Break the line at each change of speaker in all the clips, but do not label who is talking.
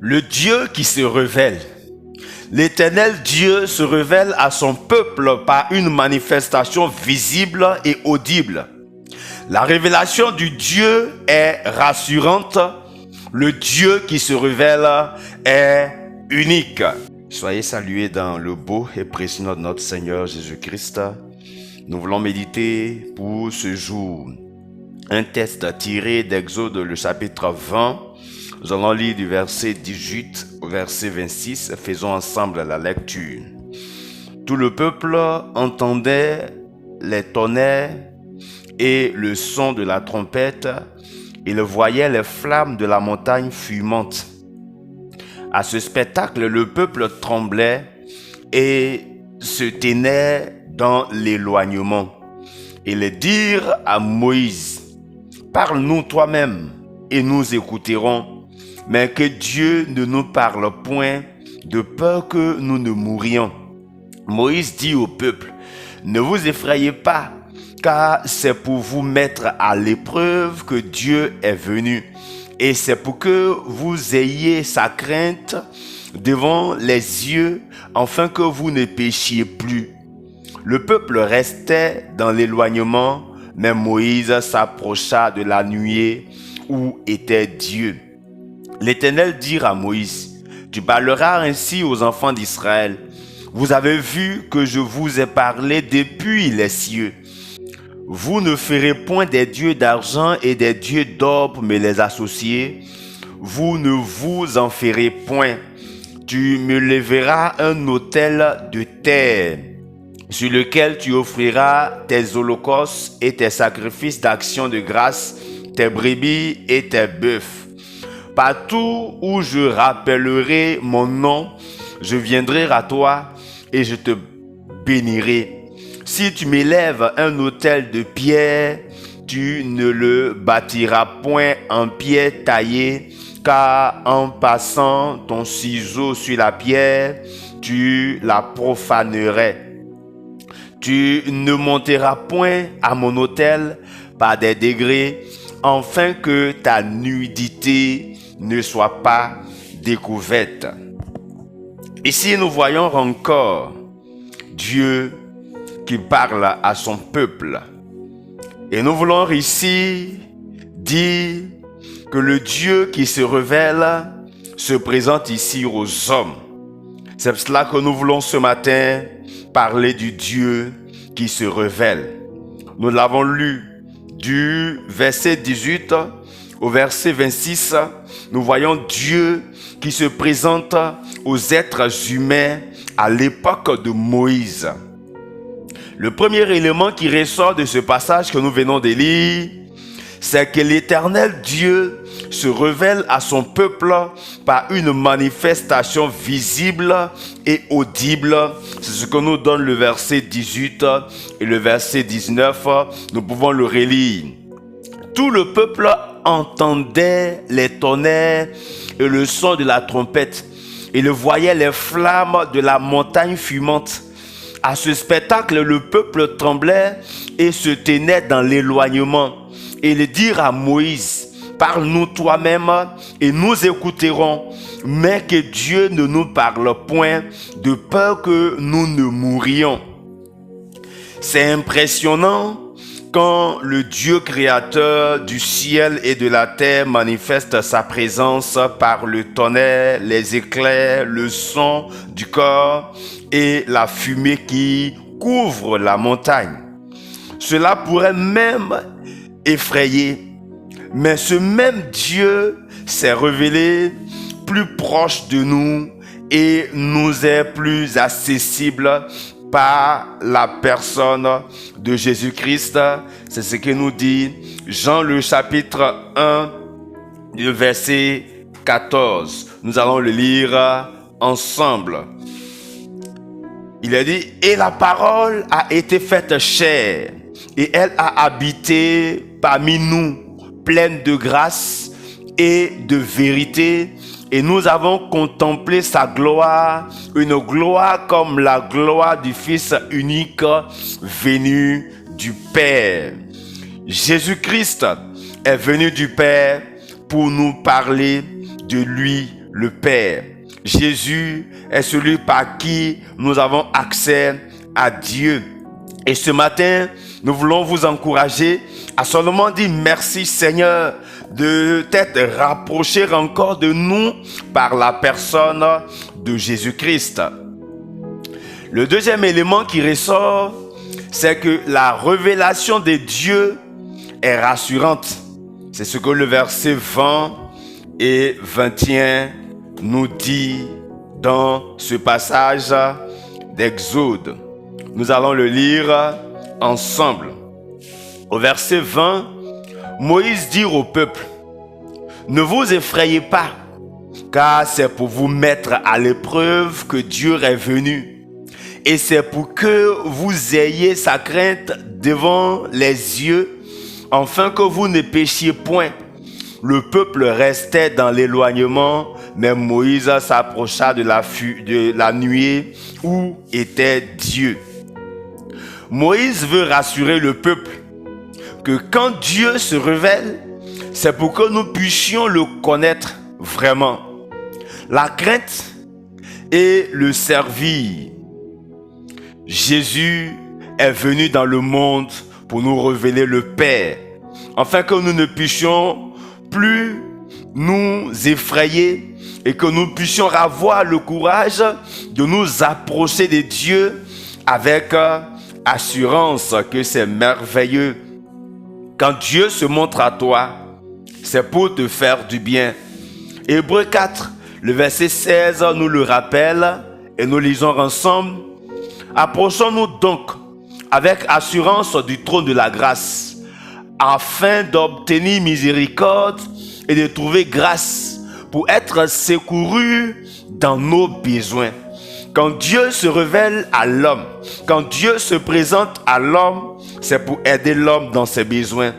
Le Dieu qui se révèle. L'Éternel Dieu se révèle à son peuple par une manifestation visible et audible. La révélation du Dieu est rassurante. Le Dieu qui se révèle est unique. Soyez salués dans le beau et précieux nom de notre Seigneur Jésus-Christ. Nous voulons méditer pour ce jour un texte tiré d'Exode, le chapitre 20. Nous allons lire du verset 18 au verset 26. Faisons ensemble la lecture. Tout le peuple entendait les tonnerres et le son de la trompette. Il voyait les flammes de la montagne fumante. À ce spectacle, le peuple tremblait et se tenait dans l'éloignement. Ils dirent à Moïse: « Parle-nous toi-même et nous écouterons. Mais que Dieu ne nous parle point, de peur que nous ne mourions. » Moïse dit au peuple: « Ne vous effrayez pas, car c'est pour vous mettre à l'épreuve que Dieu est venu. Et c'est pour que vous ayez sa crainte devant les yeux, afin que vous ne péchiez plus. » Le peuple restait dans l'éloignement, mais Moïse s'approcha de la nuée où était Dieu. L'Éternel dit à Moïse: « Tu parleras ainsi aux enfants d'Israël. Vous avez vu que je vous ai parlé depuis les cieux. Vous ne ferez point des dieux d'argent et des dieux d'or pour me les associer. Vous ne vous en ferez point. Tu me lèveras un autel de terre, sur lequel tu offriras tes holocaustes et tes sacrifices d'action de grâce, tes brebis et tes bœufs. Partout où je rappellerai mon nom, je viendrai à toi et je te bénirai. Si tu m'élèves un autel de pierre, tu ne le bâtiras point en pierre taillée, car en passant ton ciseau sur la pierre, tu la profanerais. Tu ne monteras point à mon autel par des degrés, afin que ta nudité ne soit pas découverte. » Ici, nous voyons encore Dieu qui parle à son peuple. Et nous voulons ici dire que le Dieu qui se révèle se présente ici aux hommes. C'est pour cela que nous voulons ce matin parler du Dieu qui se révèle. Nous l'avons lu du verset 18 au verset 26. Nous voyons Dieu qui se présente aux êtres humains à l'époque de Moïse. Le premier élément qui ressort de ce passage que nous venons de lire, c'est que l'Éternel Dieu se révèle à son peuple par une manifestation visible et audible. C'est ce que nous donne le verset 18 et le verset 19. Nous pouvons le relire. Tout le peuple entendait les tonnerres et le son de la trompette. Il voyait les flammes de la montagne fumante. À ce spectacle, le peuple tremblait et se tenait dans l'éloignement. Et ils dirent à Moïse: « Parle-nous toi-même et nous écouterons, mais que Dieu ne nous parle point, de peur que nous ne mourions. » C'est impressionnant quand le Dieu créateur du ciel et de la terre manifeste sa présence par le tonnerre, les éclairs, le son du corps et la fumée qui couvre la montagne. Cela pourrait même effrayer, mais ce même Dieu s'est révélé plus proche de nous et nous est plus accessible par la personne de Jésus-Christ. C'est ce que nous dit Jean le chapitre 1, le verset 14. Nous allons le lire ensemble. Il a dit: « Et la parole a été faite chair, et elle a habité parmi nous, pleine de grâce et de vérité. Et nous avons contemplé sa gloire, une gloire comme la gloire du Fils unique venu du Père. » Jésus-Christ est venu du Père pour nous parler de lui le Père. Jésus est celui par qui nous avons accès à Dieu. Et ce matin, nous voulons vous encourager à seulement dire merci Seigneur de t'être rapproché encore de nous par la personne de Jésus-Christ. Le deuxième élément qui ressort, c'est que la révélation de Dieu est rassurante. C'est ce que le verset 20 et 21 nous dit dans ce passage d'Exode. Nous allons le lire ensemble. Au verset 20, Moïse dit au peuple, « Ne vous effrayez pas, car c'est pour vous mettre à l'épreuve que Dieu est venu. Et c'est pour que vous ayez sa crainte devant les yeux, afin que vous ne péchiez point. » Le peuple restait dans l'éloignement, mais Moïse s'approcha de la nuée où était Dieu. Moïse veut rassurer le peuple que quand Dieu se révèle, c'est pour que nous puissions le connaître vraiment. La crainte et le servir. Jésus est venu dans le monde pour nous révéler le Père, afin que nous ne puissions plus nous effrayer et que nous puissions avoir le courage de nous approcher de Dieu avec assurance que c'est merveilleux. Quand Dieu se montre à toi, c'est pour te faire du bien. Hébreux 4, le verset 16 nous le rappelle et nous lisons ensemble. Approchons-nous donc avec assurance du trône de la grâce, afin d'obtenir miséricorde et de trouver grâce pour être secouru dans nos besoins. Quand Dieu se révèle à l'homme, quand Dieu se présente à l'homme, c'est pour aider l'homme dans ses besoins.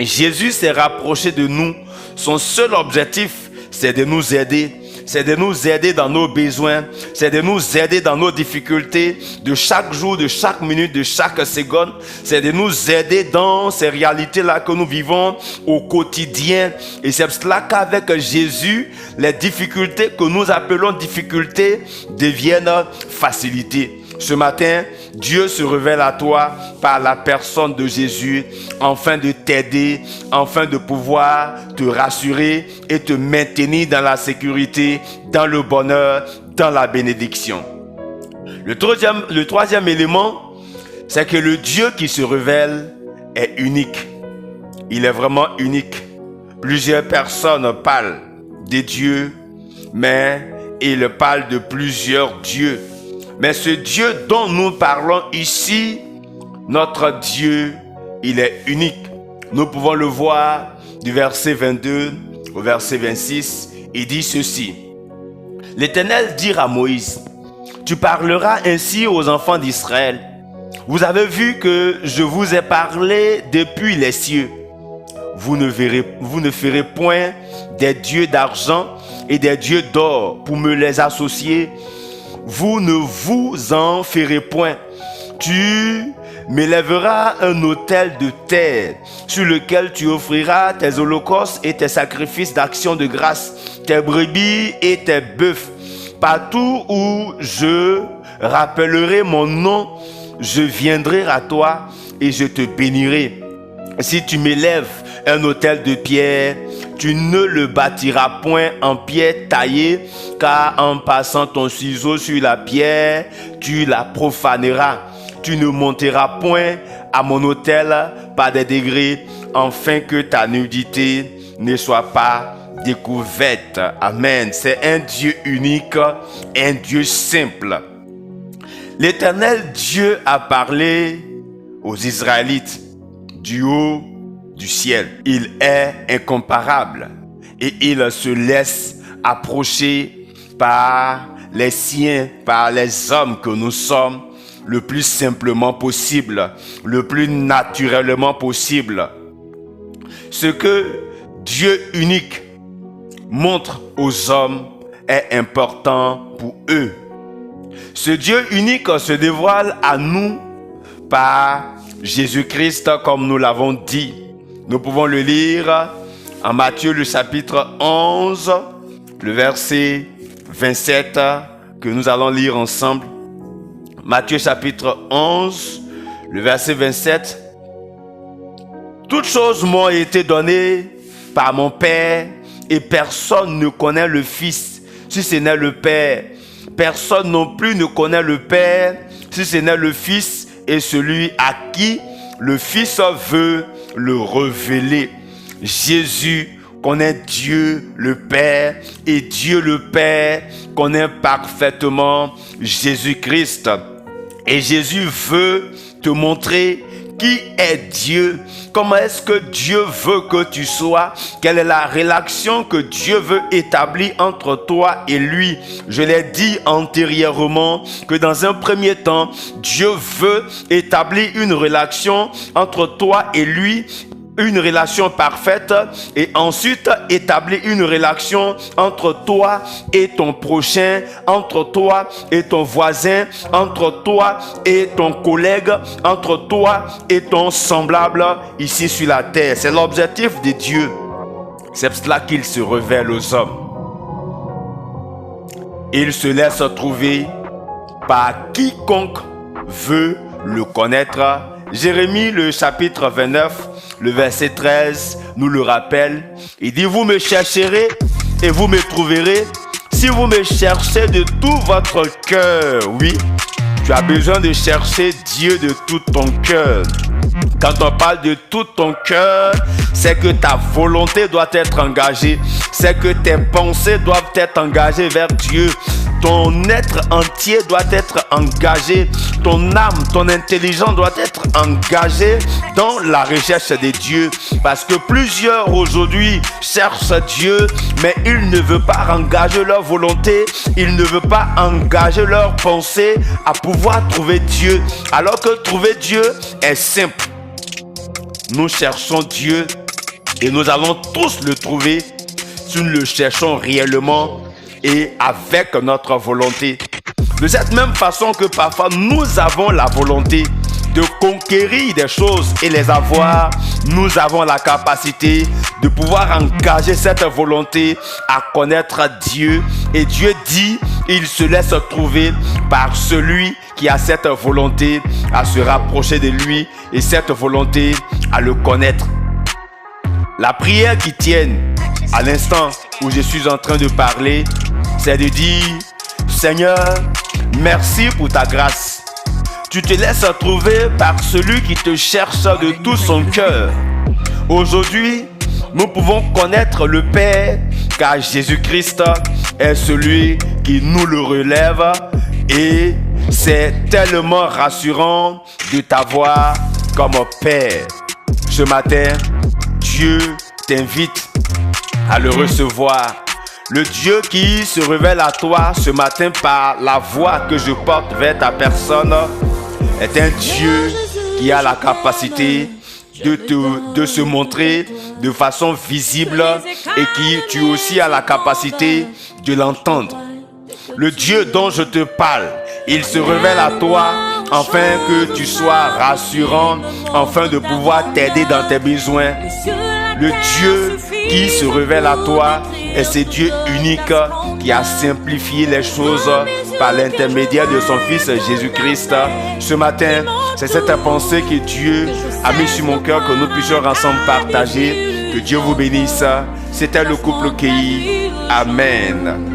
Jésus s'est rapproché de nous. Son seul objectif, c'est de nous aider. C'est de nous aider dans nos besoins. C'est de nous aider dans nos difficultés de chaque jour, de chaque minute, de chaque seconde. C'est de nous aider dans ces réalités-là que nous vivons au quotidien. Et c'est pour cela qu'avec Jésus, les difficultés que nous appelons difficultés deviennent facilités. Ce matin, Dieu se révèle à toi par la personne de Jésus, afin de t'aider, afin de pouvoir te rassurer et te maintenir dans la sécurité, dans le bonheur, dans la bénédiction. Le troisième élément, c'est que le Dieu qui se révèle est unique. Il est vraiment unique. Plusieurs personnes parlent des dieux, mais ils parlent de plusieurs dieux. Mais ce Dieu dont nous parlons ici, notre Dieu, il est unique. Nous pouvons le voir du verset 22 au verset 26. Il dit ceci. L'Éternel dit à Moïse, « Tu parleras ainsi aux enfants d'Israël. Vous avez vu que je vous ai parlé depuis les cieux. Vous ne ferez point des dieux d'argent et des dieux d'or pour me les associer. Vous ne vous en ferez point. Tu m'élèveras un autel de terre sur lequel tu offriras tes holocaustes et tes sacrifices d'action de grâce, tes brebis et tes bœufs. Partout où je rappellerai mon nom, je viendrai à toi et je te bénirai. Si tu m'élèves un autel de pierre, tu ne le bâtiras point en pierre taillée, car en passant ton ciseau sur la pierre, tu la profaneras. Tu ne monteras point à mon autel par des degrés, afin que ta nudité ne soit pas découverte. Amen. C'est un Dieu unique, un Dieu simple. L'Éternel Dieu a parlé aux Israélites du haut du ciel. Il est incomparable et il se laisse approcher par les siens, par les hommes que nous sommes, le plus simplement possible, le plus naturellement possible. Ce que Dieu unique montre aux hommes est important pour eux. Ce Dieu unique se dévoile à nous par Jésus-Christ, comme nous l'avons dit. Nous pouvons le lire en Matthieu le chapitre 11, le verset 27 que nous allons lire ensemble. Matthieu chapitre 11, le verset 27. Toutes choses m'ont été données par mon Père et personne ne connaît le Fils si ce n'est le Père. Personne non plus ne connaît le Père si ce n'est le Fils et celui à qui le Fils veut le révéler. Jésus connaît Dieu le Père et Dieu le Père connaît parfaitement Jésus-Christ. Et Jésus veut te montrer qui est Dieu, comment est-ce que Dieu veut que tu sois, quelle est la relation que Dieu veut établir entre toi et lui. Je l'ai dit antérieurement que dans un premier temps, Dieu veut établir une relation entre toi et lui, une relation parfaite, et ensuite établir une relation entre toi et ton prochain, entre toi et ton voisin, entre toi et ton collègue, entre toi et ton semblable ici sur la terre. C'est l'objectif de Dieu. C'est pour cela qu'il se révèle aux hommes. Il se laisse trouver par quiconque veut le connaître. Jérémie, le chapitre 29, le verset 13, nous le rappelle. Il dit, vous me chercherez et vous me trouverez si vous me cherchez de tout votre cœur. Oui, tu as besoin de chercher Dieu de tout ton cœur. Quand on parle de tout ton cœur, c'est que ta volonté doit être engagée. C'est que tes pensées doivent être engagées vers Dieu. Ton être entier doit être engagé. Ton âme, ton intelligence doit être engagée dans la recherche de Dieu. Parce que plusieurs aujourd'hui cherchent Dieu, mais ils ne veulent pas engager leur volonté. Ils ne veulent pas engager leur pensée à pouvoir trouver Dieu. Alors que trouver Dieu est simple. Nous cherchons Dieu et nous allons tous le trouver si nous le cherchons réellement et avec notre volonté. De cette même façon que parfois nous avons la volonté de conquérir des choses et les avoir, nous avons la capacité de pouvoir engager cette volonté à connaître Dieu. Et Dieu dit, il se laisse trouver par celui qui a cette volonté à se rapprocher de lui et cette volonté à le connaître. La prière qui tienne à l'instant où je suis en train de parler, c'est de dire, Seigneur, merci pour ta grâce. Tu te laisses trouver par celui qui te cherche de tout son cœur. Aujourd'hui, nous pouvons connaître le Père car Jésus-Christ est celui qui nous le relève et c'est tellement rassurant de t'avoir comme Père. Ce matin, Dieu t'invite à le recevoir. Le Dieu qui se révèle à toi ce matin par la voix que je porte vers ta personne est un Dieu qui a la capacité de se montrer de façon visible et qui tu aussi as la capacité de l'entendre. Le Dieu dont je te parle, il se révèle à toi afin que tu sois rassurant, afin de pouvoir t'aider dans tes besoins. Le Dieu qui se révèle à toi est ce Dieu unique qui a simplifié les choses par l'intermédiaire de son Fils Jésus-Christ. Ce matin, c'est cette pensée que Dieu a mis sur mon cœur que nous puissions ensemble partager. Que Dieu vous bénisse. C'était le couple Kei. Amen.